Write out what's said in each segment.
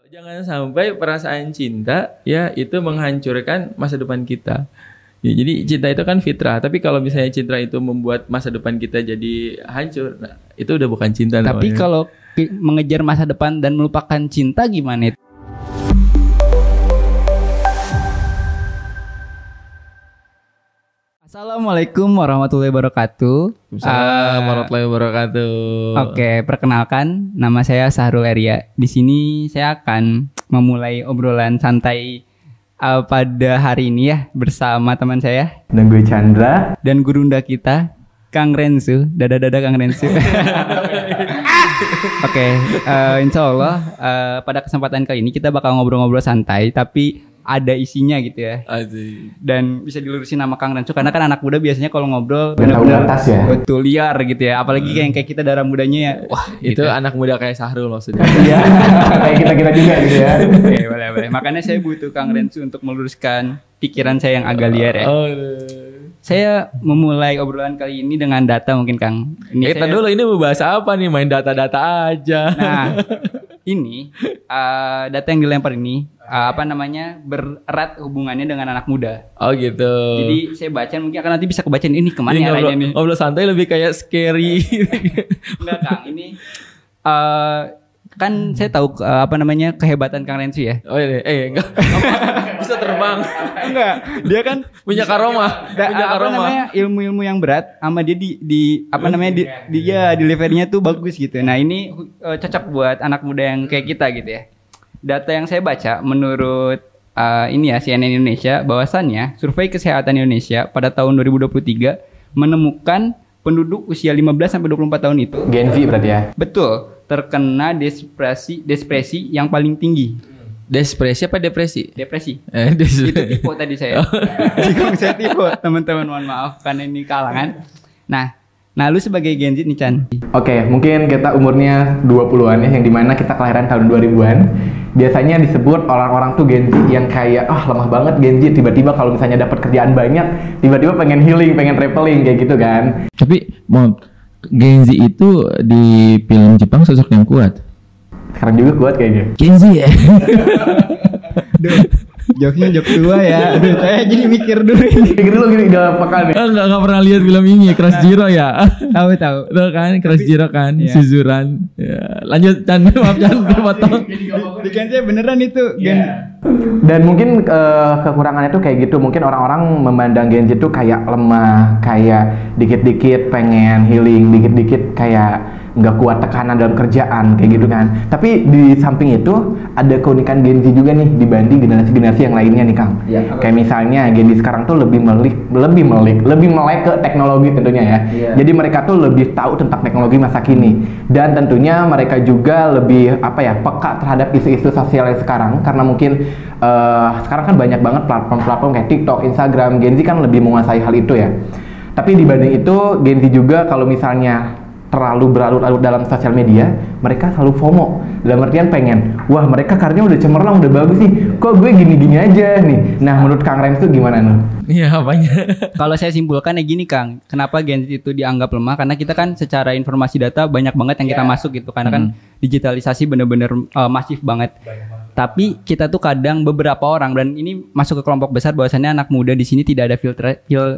Jangan sampai perasaan cinta ya itu menghancurkan masa depan kita. Ya, jadi cinta itu kan fitrah, tapi kalau misalnya cinta itu membuat masa depan kita jadi hancur, nah, itu udah bukan cinta namanya. Tapi kalau mengejar masa depan dan melupakan cinta gimana itu? Assalamualaikum warahmatullahi wabarakatuh. Assalamualaikum warahmatullahi wabarakatuh. Oke, perkenalkan, nama saya Sahrul Eria. Di sini saya akan memulai obrolan santai pada hari ini ya bersama teman saya dan gue Chandra dan gurunda kita Kang Rensu. Dada Kang Rensu. Oke, insya Allah pada kesempatan kali ini kita bakal ngobrol-ngobrol santai tapi ada isinya gitu ya. Asik. Dan bisa dilurusin nama Kang Rensu karena kan anak muda biasanya kalau ngobrol benar-benar atas ya. Betul liar gitu ya. Apalagi kayak kita darah mudanya ya. Wah, itu gitu. Anak muda kayak Sahrul maksudnya. Iya. Kayak kita juga gitu ya. Oke, boleh. Makanya saya butuh Kang Rensu untuk meluruskan pikiran saya yang agak liar ya. Saya memulai obrolan kali ini dengan data mungkin Kang. Kita dulu ini mau bahas apa nih? Main data-data aja. Nah, ini data yang dilempar ini bererat hubungannya dengan anak muda. Oh gitu. Jadi saya baca mungkin akan nanti bisa kebacain ini kemana ini arahnya nih. Ngobrol santai lebih kayak scary. Enggak Kang, ini kan saya tahu kehebatan Kang Rensu ya. Oh iya, enggak. Bisa terbang. Enggak, dia kan punya karomah. Ilmu-ilmu yang berat sama dia dia deliverynya tuh bagus gitu. Nah, ini cocok buat anak muda yang kayak kita gitu ya. Data yang saya baca menurut CNN Indonesia bahwasannya survei kesehatan Indonesia pada tahun 2023 menemukan penduduk usia 15 sampai 24 tahun itu Gen Z berarti ya. Betul, terkena depresi yang paling tinggi. Depresi apa depresi? Depresi. Itu tipe tadi saya. Jika saya tipe, teman-teman mohon maaf karena ini kalangan. Nah, lu sebagai Gen Z nih Chan. Oke, mungkin kita umurnya 20-an ya, yang dimana kita kelahiran tahun 2000-an. Biasanya disebut orang-orang tuh Gen Z yang kayak lemah banget Gen Z, tiba-tiba kalau misalnya dapat kerjaan banyak, tiba-tiba pengen healing, pengen traveling kayak gitu kan. Tapi Gen Z itu di film Jepang sosok yang kuat. Sekarang juga kuat kayaknya. Gen Z ya. Joknya jok tua ya. Aduh, saya jadi mikir dulu ini. Mikir dulu gini, udah pekan nih. Enggak pernah lihat film ini, Crash Zero ya. Tahu. Tahu kan, Crash Zero kan, iya. Suzuran. Ya, lanjut Chan, maaf Chan, terpotong. Bikin saya beneran itu Gen. Dan mungkin kekurangannya tuh kayak gitu. Mungkin orang-orang memandang Gen Z tuh kayak lemah, kayak dikit-dikit pengen healing, dikit-dikit kayak nggak kuat tekanan dalam kerjaan kayak gitu kan. Tapi di samping itu ada keunikan Gen Z juga nih dibanding generasi-generasi yang lainnya nih Kang. Ya, kayak misalnya Gen Z sekarang tuh lebih melek ke teknologi tentunya ya. Ya. Jadi mereka tuh lebih tahu tentang teknologi masa kini dan tentunya mereka juga lebih peka terhadap isu-isu sosial yang sekarang karena mungkin sekarang kan banyak banget platform-platform kayak TikTok, Instagram. Gen Z kan lebih menguasai hal itu ya. Tapi dibanding itu Gen Z juga kalau misalnya terlalu berlarut-larut dalam sosial media, mereka selalu FOMO. Dalam artian pengen, wah mereka karyanya udah cemerlang, udah bagus nih, kok gue gini-gini aja nih. Nah, menurut Kang Rensu gimana nih? Iya, apanya? Kalau saya simpulkan gini Kang, kenapa Gen Z itu dianggap lemah? Karena kita kan secara informasi data banyak banget yang kita masuk gitu, karena kan digitalisasi bener-bener masif banget. Tapi kita tuh kadang beberapa orang, dan ini masuk ke kelompok besar bahwasannya anak muda di sini tidak ada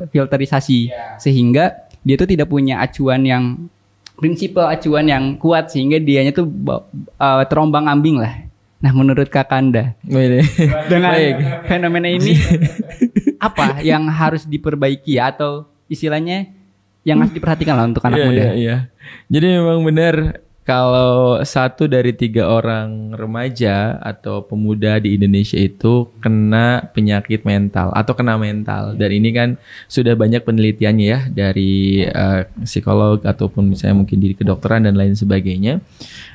filterisasi, sehingga dia tuh tidak punya prinsip acuan yang kuat sehingga dianya tuh terombang-ambing lah. Nah, menurut Kakanda dengan fenomena ini apa yang harus diperbaiki atau istilahnya yang harus diperhatikan lah untuk anak muda? Iya. Jadi memang benar kalau 1 dari 3 orang remaja atau pemuda di Indonesia itu kena penyakit mental atau kena mental. Dan ini kan sudah banyak penelitiannya ya dari psikolog ataupun misalnya mungkin di kedokteran dan lain sebagainya.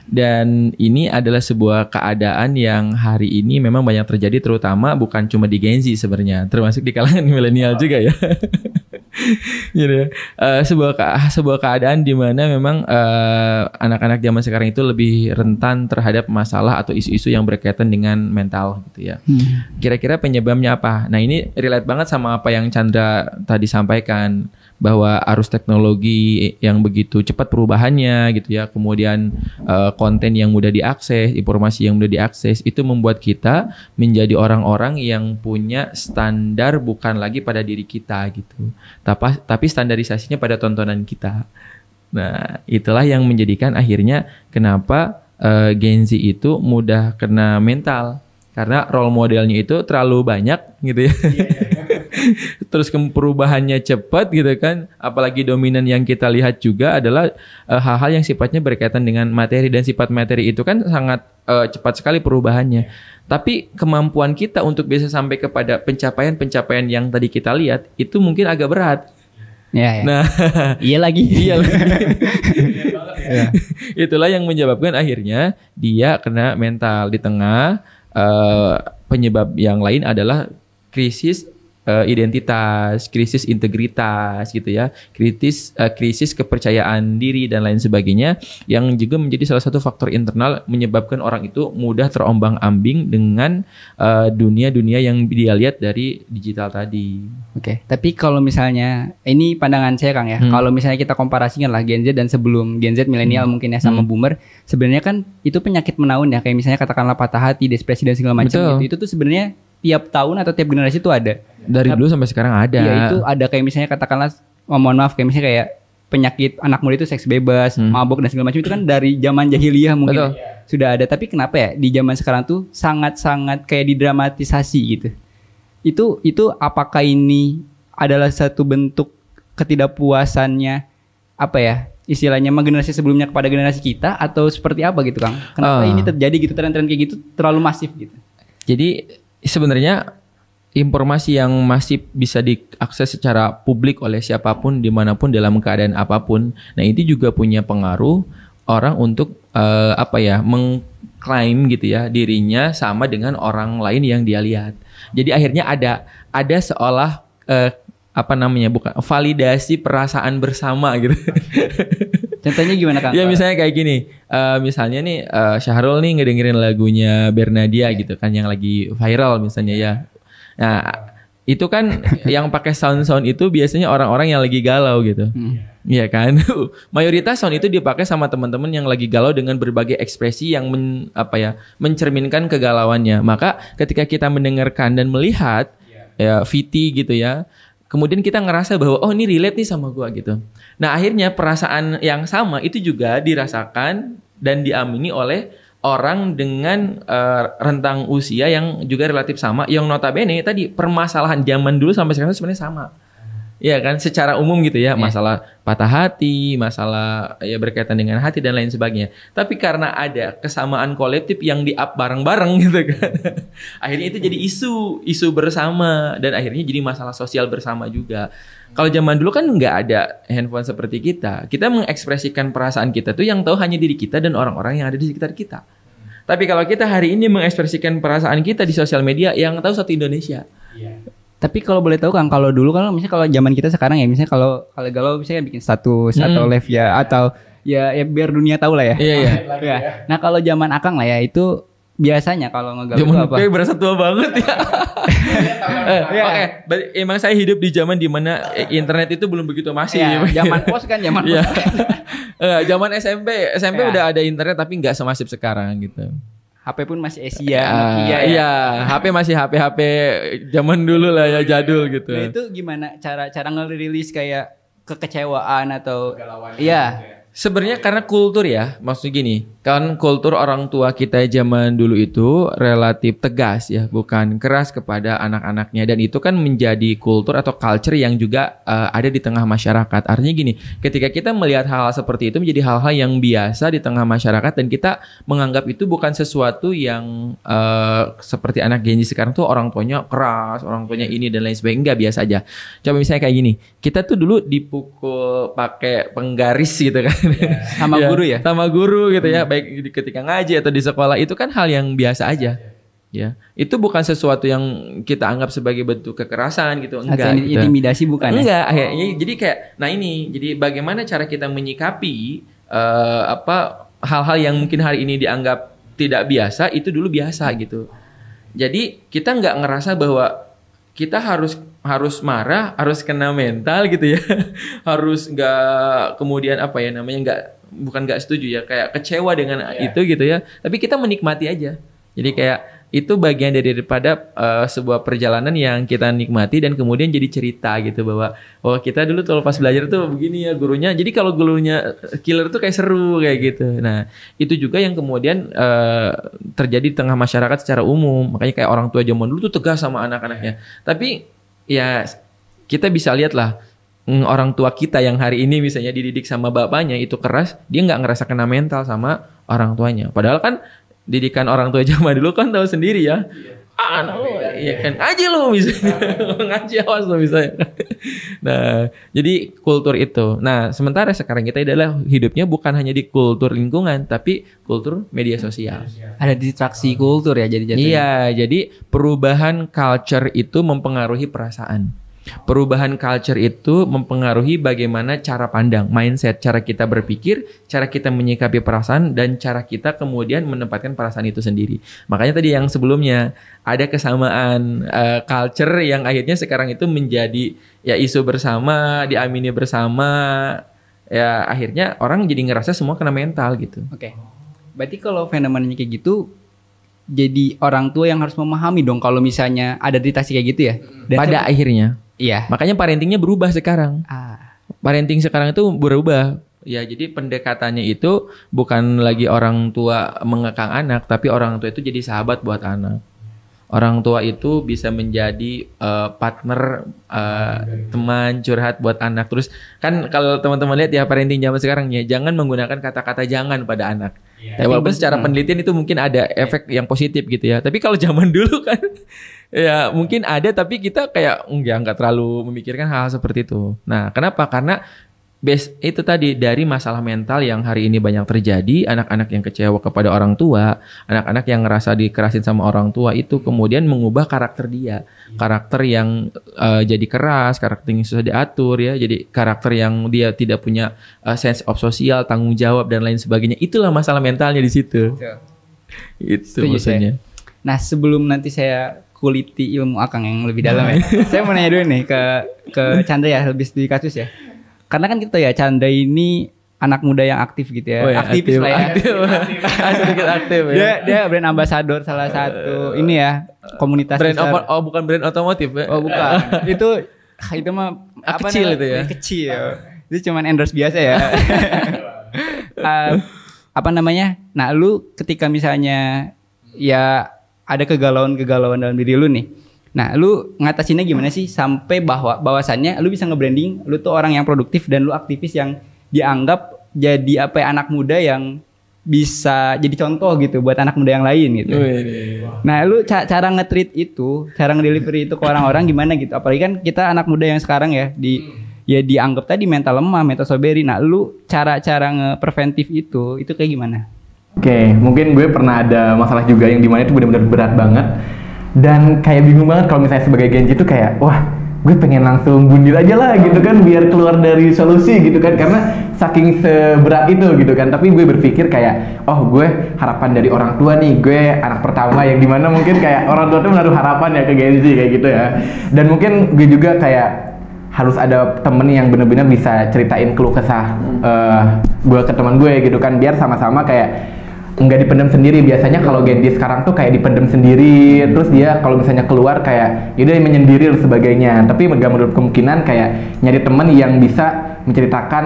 Dan ini adalah sebuah keadaan yang hari ini memang banyak terjadi, terutama bukan cuma di Gen Z sebenarnya, termasuk di kalangan milenial juga ya. Gitu ya. Sebuah keadaan di mana memang anak-anak zaman sekarang itu lebih rentan terhadap masalah atau isu-isu yang berkaitan dengan mental gitu ya. Kira-kira penyebabnya apa? Nah, ini relate banget sama apa yang Chandra tadi sampaikan. bahwa arus teknologi yang begitu cepat perubahannya gitu ya, kemudian konten yang mudah diakses, informasi yang mudah diakses, itu membuat kita menjadi orang-orang yang punya standar bukan lagi pada diri kita gitu, tapi standarisasinya pada tontonan kita. Nah, itulah yang menjadikan akhirnya kenapa Gen Z itu mudah kena mental. Karena role modelnya itu terlalu banyak gitu ya. Terus perubahannya cepat gitu kan. Apalagi dominan yang kita lihat juga adalah hal-hal yang sifatnya berkaitan dengan materi. Dan sifat materi itu kan sangat cepat sekali perubahannya. Tapi kemampuan kita untuk bisa sampai kepada pencapaian-pencapaian yang tadi kita lihat itu mungkin agak berat. Ya. Nah, iya lagi. Itulah yang menyebabkan akhirnya dia kena mental di tengah. Penyebab yang lain adalah krisis identitas, krisis integritas gitu ya, krisis kepercayaan diri dan lain sebagainya, yang juga menjadi salah satu faktor internal menyebabkan orang itu mudah terombang-ambing dengan dunia-dunia yang dia lihat dari digital tadi. Oke, tapi kalau misalnya ini pandangan saya Kang ya, kalau misalnya kita komparasikan lah Gen Z dan sebelum Gen Z milenial mungkin ya sama boomer, sebenarnya kan itu penyakit menaun ya, kayak misalnya katakanlah patah hati, depresi dan segala macam gitu. Itu tuh sebenarnya tiap tahun atau tiap generasi itu ada. Dari dulu sampai sekarang ada. Iya, itu ada kayak misalnya katakanlah, mohon maaf, kayak misalnya kayak penyakit anak muda itu seks bebas, mabok dan segala macam, itu kan dari zaman jahiliyah mungkin sudah ada. Tapi kenapa ya di zaman sekarang tuh sangat-sangat kayak didramatisasi gitu. Itu apakah ini adalah satu bentuk ketidakpuasannya apa ya? Istilahnya generasi sebelumnya kepada generasi kita atau seperti apa gitu Kang? Kenapa ini terjadi gitu, tren-tren kayak gitu terlalu masif gitu? Jadi sebenarnya informasi yang masih bisa diakses secara publik oleh siapapun dimanapun dalam keadaan apapun, nah itu juga punya pengaruh orang untuk mengklaim gitu ya dirinya sama dengan orang lain yang dia lihat. Jadi akhirnya ada seolah bukan validasi perasaan bersama gitu. Contohnya gimana Kang? Ya misalnya kayak gini, misalnya nih Syahrul nih ngedengerin lagunya Bernadia gitu kan yang lagi viral misalnya ya. Nah itu kan yang pakai sound itu biasanya orang-orang yang lagi galau gitu. Iya kan? Mayoritas sound itu dipakai sama teman-teman yang lagi galau dengan berbagai ekspresi yang mencerminkan kegalauannya. Maka ketika kita mendengarkan dan melihat ya VT gitu ya, kemudian kita ngerasa bahwa oh ini relate nih sama gua gitu. Nah akhirnya perasaan yang sama itu juga dirasakan dan diamini oleh orang dengan rentang usia yang juga relatif sama, yang notabene tadi permasalahan zaman dulu sampai sekarang sebenarnya sama. Ya kan, secara umum gitu ya, masalah patah hati, masalah ya berkaitan dengan hati dan lain sebagainya. Tapi karena ada kesamaan kolektif yang di-up bareng-bareng gitu kan. Akhirnya itu jadi isu bersama dan akhirnya jadi masalah sosial bersama juga. Kalau zaman dulu kan nggak ada handphone seperti kita. Kita mengekspresikan perasaan kita tuh yang tahu hanya diri kita dan orang-orang yang ada di sekitar kita. Tapi kalau kita hari ini mengekspresikan perasaan kita di sosial media, yang tahu satu Indonesia. Tapi kalau boleh tahu Kang, kalau dulu kan misalnya kalau zaman kita sekarang ya, misalnya kalau galau misalnya bikin status atau live ya, atau ya biar dunia tahu lah ya. Iya. Nah kalau zaman Akang lah ya, itu biasanya kalau ngegalau itu apa? Kayak berasa tua banget ya. Oke, emang saya hidup di zaman dimana internet itu belum begitu masif. Zaman pos kan, zaman pos. Zaman SMP udah ada internet tapi nggak semasif sekarang gitu. HP pun masih Asia, Iya, HP masih HP zaman dulu lah ya, jadul gitu. Nah itu gimana cara ngerilis kayak kekecewaan atau iya? Sebenarnya karena kultur ya, maksudnya gini, kan kultur orang tua kita zaman dulu itu relatif tegas ya, bukan keras kepada anak-anaknya, dan itu kan menjadi kultur atau culture yang juga ada di tengah masyarakat. Artinya gini, ketika kita melihat hal-hal seperti itu menjadi hal-hal yang biasa di tengah masyarakat dan kita menganggap itu bukan sesuatu yang seperti anak Gen Z sekarang tuh orang tuanya keras, orang tuanya ini dan lain sebagainya, enggak, biasa aja. Coba misalnya kayak gini, kita tuh dulu dipukul pakai penggaris gitu kan. Sama guru ya? Sama guru gitu ya, baik ketika ngaji atau di sekolah, itu kan hal yang biasa aja. Ya, itu bukan sesuatu yang kita anggap sebagai bentuk kekerasan gitu, enggak. Atau intimidasi bukan? Enggak, jadi kayak, nah ini, jadi bagaimana cara kita menyikapi hal-hal yang mungkin hari ini dianggap tidak biasa, itu dulu biasa gitu. Jadi kita nggak ngerasa bahwa kita harus marah, harus kena mental gitu ya. Harus nggak kemudian apa ya namanya bukan nggak setuju ya, kayak kecewa dengan itu gitu ya. Tapi kita menikmati aja. Jadi kayak itu bagian daripada sebuah perjalanan yang kita nikmati dan kemudian jadi cerita gitu bahwa oh kita dulu tuh pas belajar tuh begini ya gurunya. Jadi kalau gurunya killer tuh kayak seru kayak gitu. Nah, itu juga yang kemudian terjadi di tengah masyarakat secara umum. Makanya kayak orang tua zaman dulu tuh tegas sama anak-anaknya. Tapi ya kita bisa lihat lah orang tua kita yang hari ini misalnya dididik sama bapaknya itu keras, dia nggak ngerasa kena mental sama orang tuanya. Padahal kan didikan orang tua zaman dulu kan tahu sendiri ya. Anak lo ya kan ngaji lo misalnya. Ngaji awas lo misalnya. Nah, jadi kultur itu. Nah, sementara sekarang kita adalah hidupnya bukan hanya di kultur lingkungan tapi kultur media sosial. Ada distraksi kultur ya jadi jatuhnya. Iya, jadi perubahan culture itu mempengaruhi perasaan. Perubahan culture itu mempengaruhi bagaimana cara pandang, mindset, cara kita berpikir, cara kita menyikapi perasaan, dan cara kita kemudian menempatkan perasaan itu sendiri. Makanya tadi yang sebelumnya ada kesamaan culture yang akhirnya sekarang itu menjadi ya isu bersama, diamini bersama, ya akhirnya orang jadi ngerasa semua kena mental gitu. Oke. Berarti kalau fenomenanya kayak gitu, jadi orang tua yang harus memahami dong kalau misalnya ada distraksi kayak gitu ya. Dan Pada akhirnya. Iya. Makanya parentingnya berubah sekarang. Parenting sekarang itu berubah. Ya, jadi pendekatannya itu bukan lagi orang tua mengekang anak, tapi orang tua itu jadi sahabat buat anak. Orang tua itu bisa menjadi partner, teman curhat buat anak. Terus kan kalau teman-teman lihat ya parenting zaman sekarang ya, jangan menggunakan kata-kata jangan pada anak. Ya, walaupun secara penelitian itu mungkin ada efek yang positif gitu ya. Tapi kalau zaman dulu kan ya mungkin ada, tapi kita kayak nggak terlalu memikirkan hal seperti itu. Nah, kenapa? Karena itu tadi dari masalah mental yang hari ini banyak terjadi, anak-anak yang kecewa kepada orang tua, anak-anak yang ngerasa dikerasin sama orang tua itu kemudian mengubah karakter dia, karakter yang jadi keras, karakter yang susah diatur ya, jadi karakter yang dia tidak punya sense of sosial, tanggung jawab dan lain sebagainya. Itulah masalah mentalnya di situ. Itu maksudnya. Nah, sebelum nanti saya kuliti ilmu Akang yang lebih dalam ya, saya mau nanya dulu nih ke Chandra ya, lebih studi kasus ya. Karena kan kita ya Chandra ini anak muda yang aktif gitu ya. Oh ya, aktivis lah ya. Sedikit aktif ya. Dia brand ambassador salah satu ini ya komunitas brand besar. bukan brand otomotif ya. Oh bukan. itu mah apa kecil itu ya. Kecil. Itu cuman endorse biasa ya. Apa namanya? Nah, lu ketika misalnya ya ada kegalauan dalam diri lu nih. Nah, lu ngatasinnya gimana sih sampai bahwasannya lu bisa nge-branding, lu tuh orang yang produktif dan lu aktivis yang dianggap jadi apa ya, anak muda yang bisa jadi contoh gitu buat anak muda yang lain gitu. Nah, lu cara nge-treat itu, cara nge-delivery itu ke orang-orang gimana gitu. Apalagi kan kita anak muda yang sekarang ya dianggap tadi mental lemah, mental soberi. Nah, lu cara nge-preventif itu kayak gimana? Oke, mungkin gue pernah ada masalah juga yang dimana itu benar-benar berat banget. Dan kayak bingung banget kalau misalnya sebagai Gen Z itu kayak wah gue pengen langsung bunuh aja lah gitu kan biar keluar dari solusi gitu kan karena saking seberat itu gitu kan. Tapi gue berpikir kayak oh gue harapan dari orang tua nih, gue anak pertama yang dimana mungkin kayak orang tua tuh menaruh harapan ya ke Gen Z kayak gitu ya. Dan mungkin gue juga kayak harus ada temen yang benar-benar bisa ceritain keluh kesah gue ke teman gue gitu kan biar sama-sama kayak nggak dipendam sendiri. Biasanya kalau Gen Z sekarang tuh kayak dipendam sendiri, terus dia kalau misalnya keluar kayak yaudah menyendiri dan sebagainya. Tapi nggak menurut kemungkinan kayak nyari teman yang bisa menceritakan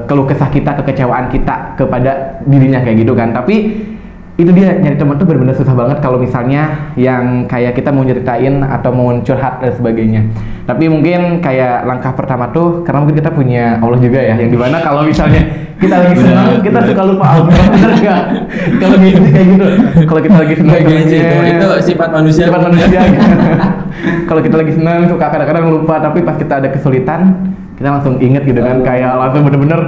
keluh kesah kita, kekecewaan kita kepada dirinya kayak gitu kan. Tapi itu dia nyari teman tuh benar-benar susah banget kalau misalnya yang kayak kita mau nyeritain atau mau curhat dan sebagainya. Tapi mungkin kayak langkah pertama tuh karena mungkin kita punya Allah juga ya, yang dimana kalau misalnya kita lagi senang kita suka lupa Allah, bener nggak? Kalau gitu kayak gitu. Kalau kita lagi senang itu sifat manusia. Kalau kita lagi senang suka kadang-kadang lupa, tapi pas kita ada kesulitan kita langsung inget gitu kan, kayak langsung bener-bener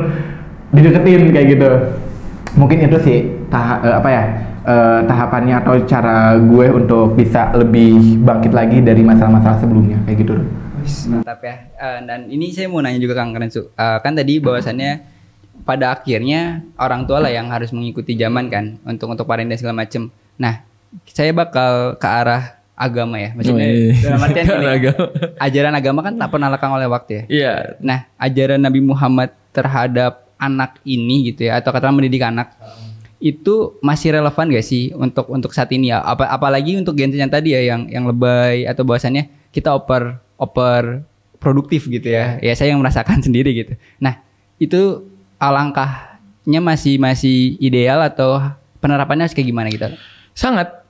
dideketin kayak gitu. Mungkin itu sih tahapannya atau cara gue untuk bisa lebih bangkit lagi dari masalah-masalah sebelumnya kayak gitu. Mantap ya. Dan ini saya mau nanya juga Kang Rensu. Kan tadi bahwasannya pada akhirnya orang tua lah yang harus mengikuti zaman kan untuk parenting segala macem. Nah, saya bakal ke arah agama ya. Maksudnya dalam artian gini, ajaran agama kan tak pernah lekang oleh waktu ya. Iya. Nah, ajaran Nabi Muhammad terhadap anak ini gitu ya, atau katakanlah mendidik anak, itu masih relevan gak sih untuk saat ini ya? Apalagi untuk Gen Z yang tadi ya, yang lebay atau bahwasannya kita oper produktif gitu ya. Ya saya yang merasakan sendiri gitu. Nah, itu alangkahnya masih ideal atau penerapannya harus kayak gimana gitu? Sangat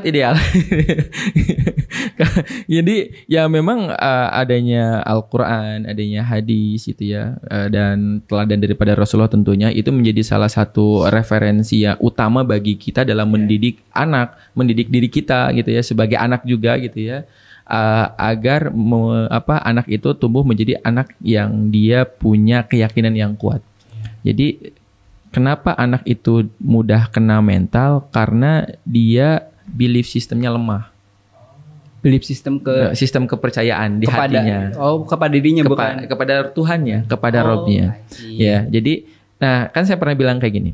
ideal. Jadi ya memang adanya Al-Quran, adanya hadis itu ya, dan teladan daripada Rasulullah tentunya itu menjadi salah satu referensi yang utama bagi kita dalam mendidik anak, mendidik diri kita gitu ya, sebagai anak juga gitu ya, agar anak itu tumbuh menjadi anak yang dia punya keyakinan yang kuat. Jadi kenapa anak itu mudah kena mental? Karena dia belief sistemnya lemah. Belief sistem sistem kepercayaan di hatinya. Kepada dirinya bukan kepada Tuhannya, kepada Robnya. Ya, jadi kan saya pernah bilang kayak gini.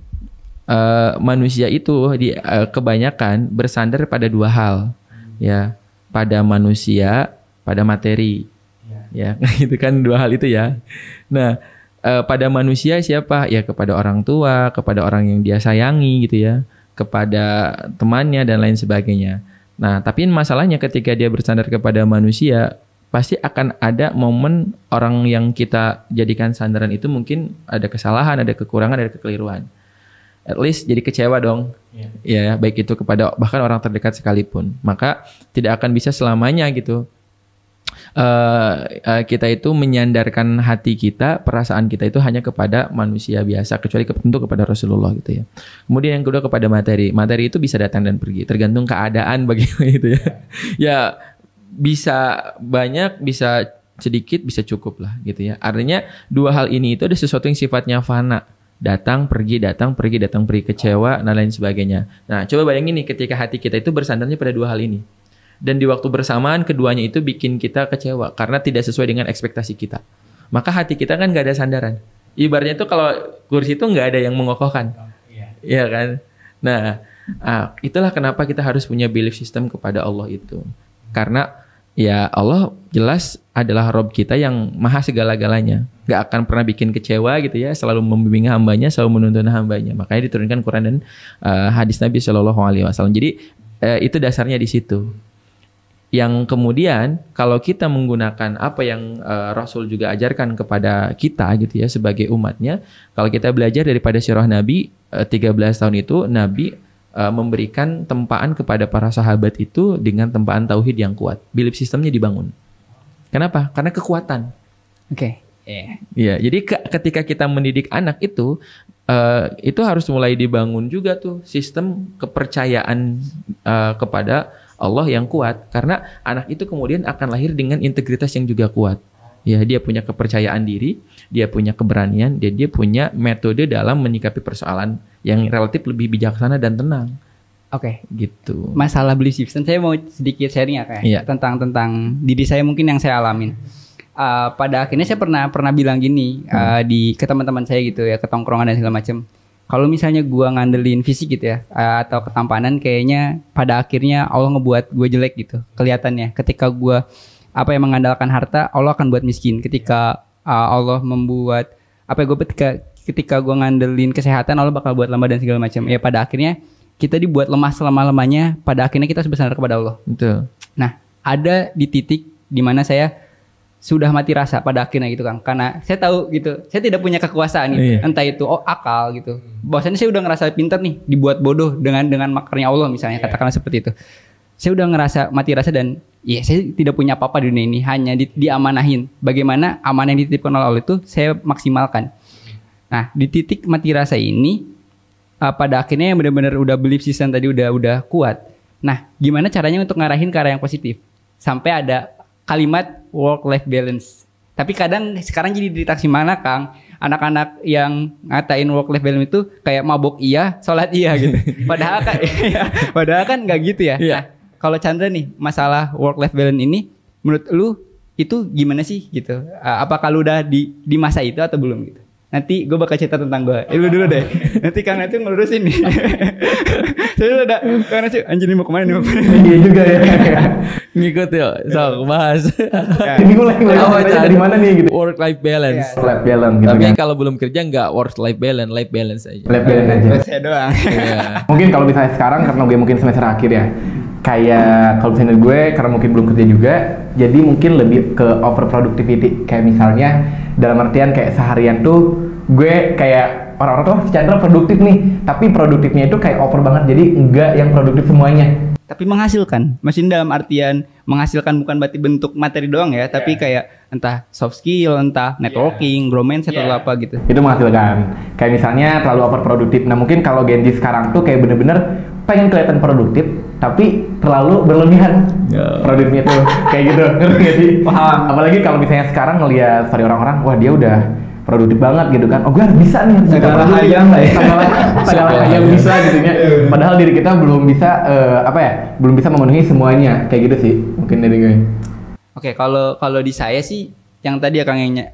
Manusia itu kebanyakan bersandar pada dua hal. Ya, pada manusia, pada materi. Ya, itu kan dua hal itu ya. Nah, pada manusia siapa? Ya kepada orang tua, kepada orang yang dia sayangi gitu ya, kepada temannya dan lain sebagainya. Nah, tapi masalahnya ketika dia bersandar kepada manusia, pasti akan ada momen orang yang kita jadikan sandaran itu mungkin ada kesalahan, ada kekurangan, ada kekeliruan. At least jadi kecewa dong. Ya, baik itu kepada bahkan orang terdekat sekalipun. Maka tidak akan bisa selamanya gitu. Kita itu menyandarkan hati kita, perasaan kita itu hanya kepada manusia biasa, kecuali tentu kepada Rasulullah gitu ya. Kemudian yang kedua kepada materi. Materi itu bisa datang dan pergi, tergantung keadaan bagaimana gitu ya. Ya bisa banyak, bisa sedikit, bisa cukup lah gitu ya. Artinya dua hal ini itu ada sesuatu yang sifatnya fana. Datang, pergi, kecewa, dan lain sebagainya. Nah, coba bayangin nih ketika hati kita itu bersandarnya pada dua hal ini. Dan di waktu bersamaan keduanya itu bikin kita kecewa karena tidak sesuai dengan ekspektasi kita. Maka hati kita kan gak ada sandaran. Ibaratnya itu kalau kursi itu gak ada yang mengokohkan. Iya kan? Nah, itulah kenapa kita harus punya belief system kepada Allah itu. Karena ya Allah jelas adalah Rob kita yang maha segala-galanya. Gak akan pernah bikin kecewa gitu ya. Selalu membimbing hambanya, selalu menuntun hambanya. Makanya diturunkan Quran dan hadis Nabi SAW. Jadi itu dasarnya di situ. Yang kemudian kalau kita menggunakan apa yang Rasul juga ajarkan kepada kita gitu ya sebagai umatnya, kalau kita belajar daripada sirah Nabi 13 tahun itu Nabi memberikan tempaan kepada para sahabat itu dengan tempaan tauhid yang kuat. Belief sistemnya dibangun. Kenapa? Karena kekuatan. Oke. Iya, jadi ketika kita mendidik anak itu harus mulai dibangun juga tuh sistem kepercayaan kepada Allah yang kuat, karena anak itu kemudian akan lahir dengan integritas yang juga kuat. Ya, dia punya kepercayaan diri, dia punya keberanian, dan dia punya metode dalam menyikapi persoalan yang relatif lebih bijaksana dan tenang. Oke, gitu. Masalah belief system, saya mau sedikit sharing ya kayak tentang diri saya mungkin yang saya alamin. Pada akhirnya saya pernah bilang gini ke teman-teman saya gitu ya, ke tongkrongan dan segala macam. Kalau misalnya gue ngandelin fisik gitu ya, atau ketampanan, kayaknya pada akhirnya Allah ngebuat gue jelek gitu kelihatannya. Ketika gue mengandalkan harta, Allah akan buat miskin. Ketika Allah membuat ketika gue ngandelin kesehatan, Allah bakal buat lemah dan segala macam. Ya pada akhirnya kita dibuat lemah selama-lamanya. Pada akhirnya kita harus bersandar kepada Allah. Betul. Nah, ada di titik di mana saya sudah mati rasa pada akhirnya gitu Kang, karena saya tahu gitu saya tidak punya kekuasaan gitu. Entah itu akal gitu, bahwasanya saya udah ngerasa pintar nih, dibuat bodoh dengan makarnya Allah misalnya, katakanlah seperti itu. Saya udah ngerasa mati rasa dan saya tidak punya apa-apa di dunia ini, hanya diamanahin. Bagaimana amanah yang dititipkan oleh Allah itu saya maksimalkan. Nah, di titik mati rasa ini pada akhirnya yang benar-benar udah belief system tadi udah kuat. Nah, gimana caranya untuk ngarahin ke arah yang positif sampai ada kalimat work-life balance. Tapi kadang sekarang jadi di taksi mana Kang, anak-anak yang ngatain work-life balance itu kayak mabok iya, sholat iya gitu. Padahal kan nggak gitu ya. Nah, kalau Chandra nih, masalah work-life balance ini, menurut lu itu gimana sih gitu? Apakah lu udah di masa itu atau belum gitu? nanti gue bakal cerita tentang gue. Lu dulu deh. Nanti Kang Nacu ngelurusin nih. Saya udah Kang Nacu anjir ini mau kemana nih? Iya juga ya. Ngikut yuk, sok bahas. Ini mulai dari mana nih gitu. Work life balance. Life balance gitu Tapi kan. kalau belum kerja nggak work life balance aja. Life balance aja. Saya doang. Iya. Mungkin kalau misalnya sekarang karena gue mungkin semester akhir ya, kayak kalau misalnya gue karena mungkin belum kerja juga, jadi mungkin lebih ke over productivity. Kayak misalnya dalam artian kayak seharian tuh gue kayak orang-orang tuh si Chandra produktif nih, tapi produktifnya itu kayak over banget, jadi enggak yang produktif semuanya. Tapi menghasilkan. Maksudnya dalam artian menghasilkan bukan berarti bentuk materi doang ya, tapi kayak entah soft skill, entah networking, grow mindset atau apa gitu. Itu menghasilkan. Kayak misalnya terlalu over produktif. Nah mungkin kalau Gen Z sekarang tuh kayak bener-bener pengen kelihatan produktif, tapi terlalu berlebihan. Produktifnya tuh kayak gitu. Ngerti gak sih? Paham. Apalagi kalau misalnya sekarang ngelihat story orang-orang, wah dia udah produktif banget gitu kan. Oh gue harus bisa nih, harus bisa Segala produktif. hayang lah ya. Segala hayang bisa gitu ya. Padahal diri kita belum bisa belum bisa memenuhi semuanya. Kayak gitu sih mungkin dari gue. Oke, kalau di saya sih yang tadi ya Kang yang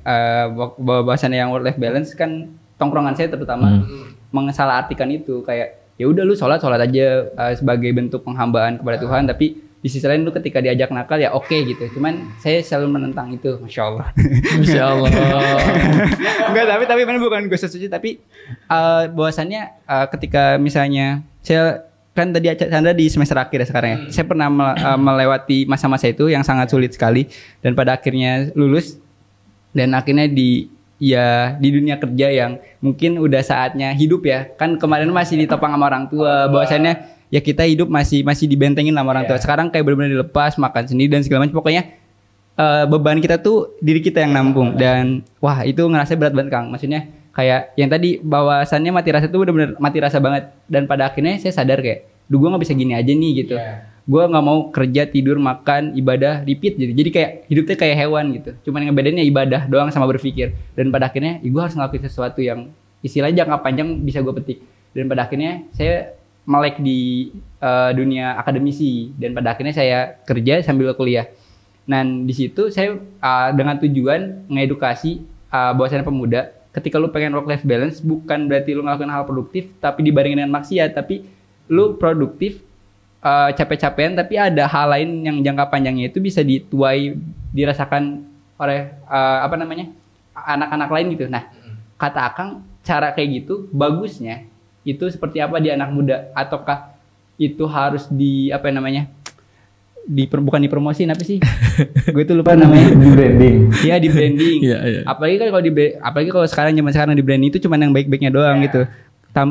bahasannya yang work life balance kan tongkrongan saya terutama mengesalahartikan itu kayak ya udah lu sholat aja sebagai bentuk penghambaan kepada Tuhan, tapi di sisi lain lu ketika diajak nakal ya oke gitu. Cuman saya selalu menentang itu, masya Allah. Masya Allah. Enggak, tapi mana bukan gue setuju, tapi bahwasannya ketika misalnya saya kan tadi Chandra di semester akhir ya sekarang ya. Saya pernah melewati masa-masa itu yang sangat sulit sekali dan pada akhirnya lulus dan akhirnya di dunia kerja yang mungkin udah saatnya hidup ya. Kan kemarin masih ditopang sama orang tua, bahwasannya ya kita hidup masih dibentengin sama orang tua. Sekarang kayak benar-benar dilepas, makan sendiri dan segala macam. Pokoknya beban kita tuh diri kita yang nampung dan wah itu ngerasa berat banget Kang. Maksudnya kayak yang tadi bahwasannya mati rasa itu benar-benar mati rasa banget dan pada akhirnya saya sadar kayak, gue nggak bisa gini aja nih gitu. Gue nggak mau kerja, tidur, makan, ibadah, repeat gitu. Jadi kayak hidupnya kayak hewan gitu. Cuman yang ngebedainnya ibadah doang sama berpikir. Dan pada akhirnya gue harus ngelakuin sesuatu yang istilahnya jangka panjang bisa gue petik. Dan pada akhirnya saya melek di dunia akademisi dan pada akhirnya saya kerja sambil kuliah. Dan di situ saya dengan tujuan mengedukasi bahwasannya pemuda, ketika lu pengen work life balance bukan berarti lu ngelakuin hal produktif tapi dibarengin dengan maksiat, tapi lu produktif capek-capekan tapi ada hal lain yang jangka panjangnya itu bisa dirasakan oleh anak-anak lain gitu. Nah, kata Akang cara kayak gitu bagusnya itu seperti apa di anak muda, ataukah itu harus bukan dipromosin apa sih? Gue tuh lupa namanya. Di branding. Iya, di branding. Iya. Apalagi kan apalagi kalau zaman sekarang di branding itu cuma yang baik-baiknya doang gitu.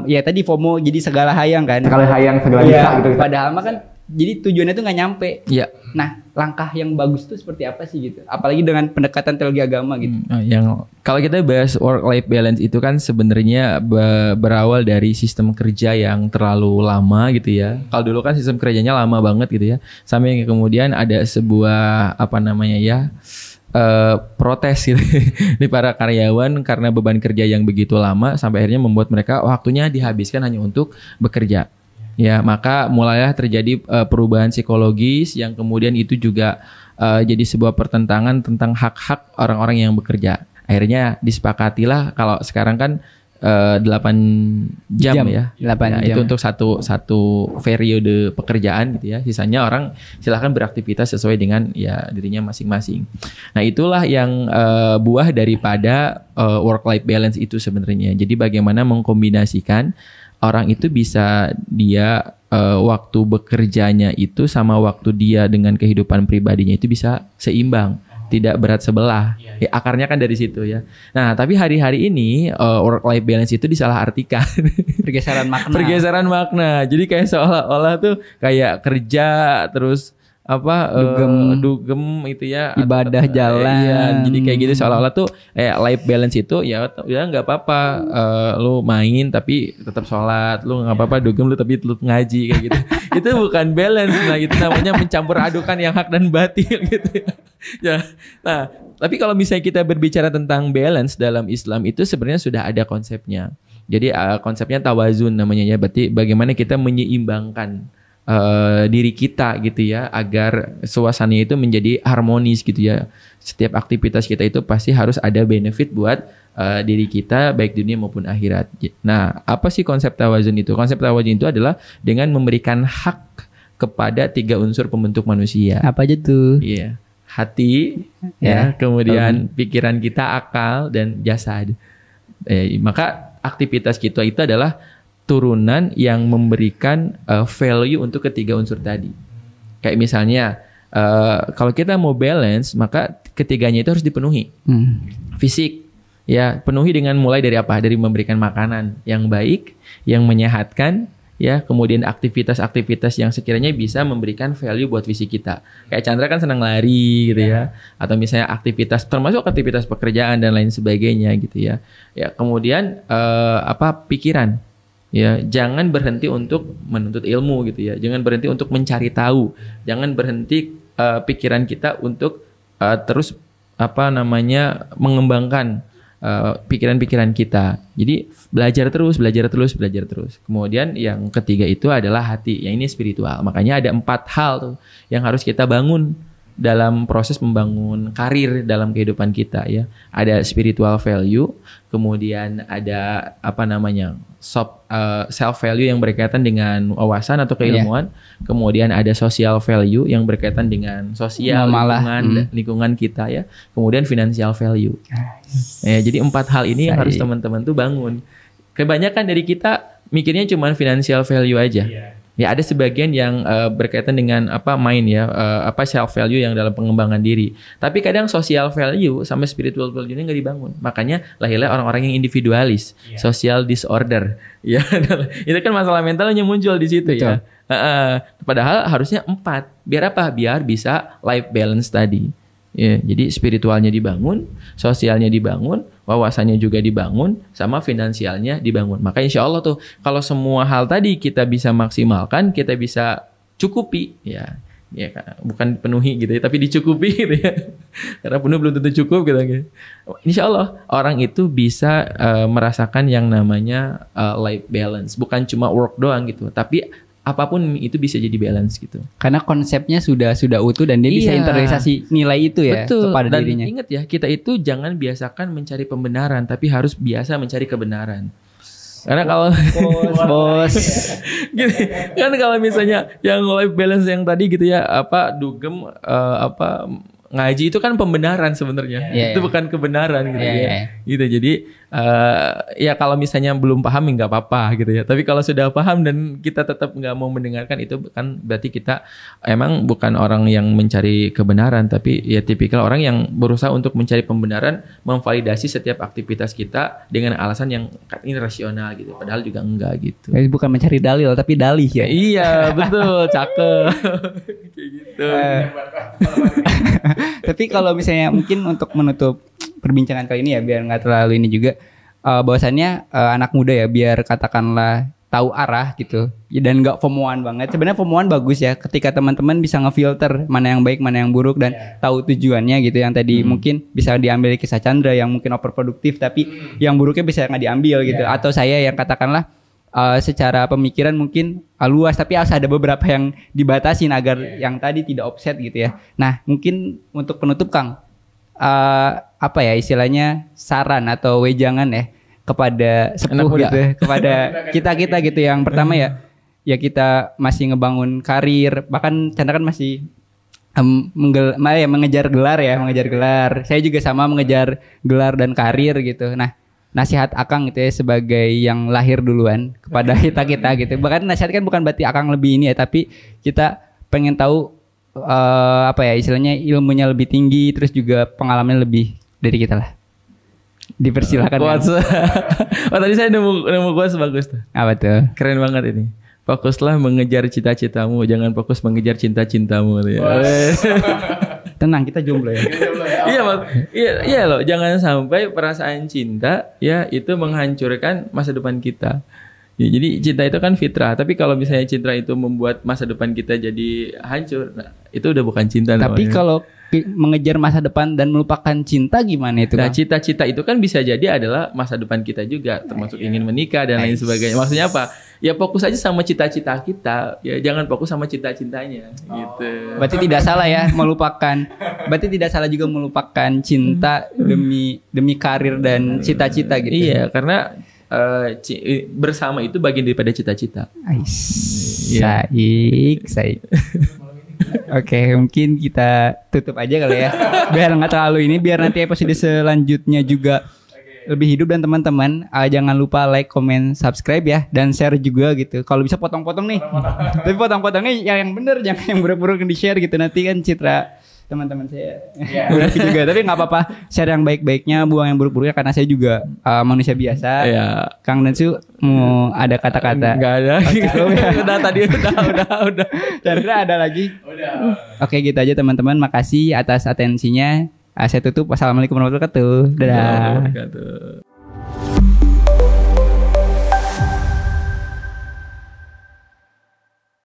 Ya tadi FOMO jadi segala hayang kan. Segala hayang, segala bisa gitu. Padahal mah kan jadi tujuannya tuh nggak nyampe. Iya. Nah, langkah yang bagus tuh seperti apa sih gitu? Apalagi dengan pendekatan teologi agama gitu. Yang kalau kita bahas work life balance itu kan sebenarnya berawal dari sistem kerja yang terlalu lama gitu ya. Kalau dulu kan sistem kerjanya lama banget gitu ya. Sampai kemudian ada sebuah protes gitu di para karyawan karena beban kerja yang begitu lama sampai akhirnya membuat mereka waktunya dihabiskan hanya untuk bekerja. Ya, maka mulailah terjadi perubahan psikologis yang kemudian itu juga jadi sebuah pertentangan tentang hak-hak orang-orang yang bekerja. Akhirnya disepakatilah kalau sekarang kan 8 jam ya. 8 jam. Itu untuk satu periode pekerjaan gitu ya. Sisanya orang silahkan beraktivitas sesuai dengan ya dirinya masing-masing. Nah, itulah yang buah daripada work life balance itu sebenarnya. Jadi bagaimana mengkombinasikan orang itu bisa dia waktu bekerjanya itu sama waktu dia dengan kehidupan pribadinya itu bisa seimbang, tidak berat sebelah. Ya, akarnya kan dari situ ya. Nah, tapi hari-hari ini work life balance itu disalahartikan. Pergeseran makna. Jadi kayak seolah-olah tuh kayak kerja terus dugem itu ya, ibadah jalan. Iya, jadi kayak gitu seolah-olah tuh life balance itu ya nggak apa-apa lu main tapi tetap sholat, lu nggak apa-apa dugem lu tapi tetap ngaji kayak gitu. Itu bukan balance. Nah, itu namanya mencampur adukan yang hak dan batil gitu ya. Nah, tapi kalau misalnya kita berbicara tentang balance dalam Islam itu sebenarnya sudah ada konsepnya. Jadi konsepnya tawazun namanya ya, berarti bagaimana kita menyeimbangkan diri kita gitu ya, agar suasananya itu menjadi harmonis gitu ya. Setiap aktivitas kita itu pasti harus ada benefit buat diri kita, baik dunia maupun akhirat. Nah, apa sih konsep tawazun itu? Konsep tawazun itu adalah dengan memberikan hak kepada 3 unsur pembentuk manusia. Apa aja tuh? Iya, hati, ya, kemudian pikiran kita, akal, dan jasad. Maka aktivitas kita itu adalah turunan yang memberikan value untuk ketiga unsur tadi. Kayak misalnya, kalau kita mau balance, maka ketiganya itu harus dipenuhi. Fisik, ya, penuhi dengan mulai dari apa? Dari memberikan makanan yang baik, yang menyehatkan, ya, kemudian aktivitas-aktivitas yang sekiranya bisa memberikan value buat fisik kita. Kayak Chandra kan senang lari gitu ya, atau misalnya aktivitas, termasuk aktivitas pekerjaan dan lain sebagainya gitu ya. Ya, kemudian pikiran. Ya, jangan berhenti untuk menuntut ilmu gitu ya. Jangan berhenti untuk mencari tahu. Jangan berhenti pikiran kita untuk terus mengembangkan pikiran-pikiran kita. Jadi belajar terus. Kemudian yang ketiga itu adalah hati. Yang ini spiritual. Makanya ada 4 hal tuh yang harus kita bangun dalam proses membangun karir dalam kehidupan kita ya. Ada spiritual value, kemudian ada self value yang berkaitan dengan wawasan atau keilmuan, kemudian ada social value yang berkaitan dengan sosial, lingkungan kita ya, kemudian financial value. Ya, jadi 4 hal ini yang harus teman-teman tuh bangun. Kebanyakan dari kita mikirnya cuma financial value aja. Ya, ada sebagian yang berkaitan dengan self value yang dalam pengembangan diri. Tapi kadang social value sama spiritual value ini nggak dibangun. Makanya lahirlah orang-orang yang individualis, social disorder. Ya, itu kan masalah mentalnya muncul di situ. Betul. Ya. Padahal harusnya 4. Biar apa? Biar bisa life balance tadi. Ya, jadi spiritualnya dibangun, sosialnya dibangun, wawasannya juga dibangun, sama finansialnya dibangun. Maka insya Allah tuh kalau semua hal tadi kita bisa maksimalkan, kita bisa cukupi, ya bukan penuhi gitu ya, tapi dicukupi gitu ya. Karena penuh belum tentu cukup gitu. Insya Allah orang itu bisa merasakan yang namanya life balance, bukan cuma work doang gitu, tapi apapun itu bisa jadi balance gitu. Karena konsepnya sudah utuh dan dia bisa internalisasi nilai itu ya. Betul. Kepada dan dirinya. Ingat ya, kita itu jangan biasakan mencari pembenaran, tapi harus biasa mencari kebenaran. Karena kalau bos gini, kan kalau misalnya yang life balance yang tadi gitu ya, dugem ngaji itu kan pembenaran sebenarnya. Itu bukan kebenaran gitu ya. Gitu. Jadi ya kalau misalnya belum paham nggak apa-apa gitu ya. Tapi kalau sudah paham dan kita tetap nggak mau mendengarkan, itu kan berarti kita emang bukan orang yang mencari kebenaran, tapi ya tipikal orang yang berusaha untuk mencari pembenaran, memvalidasi setiap aktivitas kita dengan alasan yang ini rasional gitu. Padahal juga enggak gitu. Bukan mencari dalil tapi dalih ya. Iya, betul, cakep. Kayak gitu. Tapi kalau misalnya mungkin untuk menutup perbincangan kali ini ya, biar nggak terlalu ini juga, bahwasannya anak muda ya, biar katakanlah tahu arah gitu dan nggak FOMO-an banget. Sebenarnya FOMO-an bagus ya, ketika teman-teman bisa ngefilter mana yang baik, mana yang buruk, dan tahu tujuannya gitu. Yang tadi mungkin bisa diambil kisah Chandra yang mungkin overproduktif, tapi yang buruknya bisa nggak diambil gitu. Atau saya yang katakanlah secara pemikiran mungkin luas, tapi harus ada beberapa yang dibatasin agar yang tadi tidak offset gitu ya. Nah, mungkin untuk penutup Kang, istilahnya saran atau wejangan ya kepada sepuh gitu, kepada kita gitu. Yang pertama ya kita masih ngebangun karir, bahkan Chandra kan masih mengejar gelar. Saya juga sama mengejar gelar dan karir gitu. Nah, nasihat Akang gitu ya sebagai yang lahir duluan kepada kita gitu. Bahkan nasihat kan bukan berarti Akang lebih ini ya, tapi kita pengen tahu istilahnya ilmunya lebih tinggi, terus juga pengalaman lebih dari kita lah. Dipersilakan. Tadi saya nemu quotes bagus tuh. Apa tuh? Keren banget ini. Fokuslah mengejar cita-citamu, jangan fokus mengejar cinta-cintamu. Tenang, kita jomblo ya. Iya loh, jangan sampai perasaan cinta ya itu menghancurkan masa depan kita. Ya, jadi cinta itu kan fitrah, tapi kalau misalnya cinta itu membuat masa depan kita jadi hancur, nah, itu udah bukan cinta Tapi namanya. kalau mengejar masa depan dan melupakan cinta gimana itu, Nah, Kang? cita-cita itu kan bisa jadi adalah masa depan kita juga, termasuk ingin menikah dan lain sebagainya. Maksudnya apa? Ya fokus aja sama cita-cita kita, ya jangan fokus sama cita-citanya gitu. Berarti tidak salah ya melupakan. Berarti tidak salah juga melupakan cinta demi karir dan cita-cita gitu. Iya, karena bersama itu bagian daripada cita-cita. Iya. Saik. Oke, mungkin kita tutup aja kali ya. Biar nggak terlalu ini, biar nanti episode selanjutnya juga lebih hidup. Dan teman-teman jangan lupa like, comment, subscribe ya, dan share juga gitu. Kalau bisa potong-potong nih. Tapi potong-potongnya yang bener, jangan yang buruk-buruk di share gitu. Nanti kan citra teman-teman saya buruk juga. Tapi nggak apa-apa, share yang baik-baiknya, buang yang buruk-buruknya, karena saya juga manusia biasa. Iya. Kang Densu mau ada kata-kata? Nggak ada. Udah tadi udah. Chandra ada lagi? Udah. Oke, gitu aja teman-teman. Makasih atas atensinya. Saya tutup. Wassalamualaikum warahmatullahi wabarakatuh. Dadah. Wabarakatuh.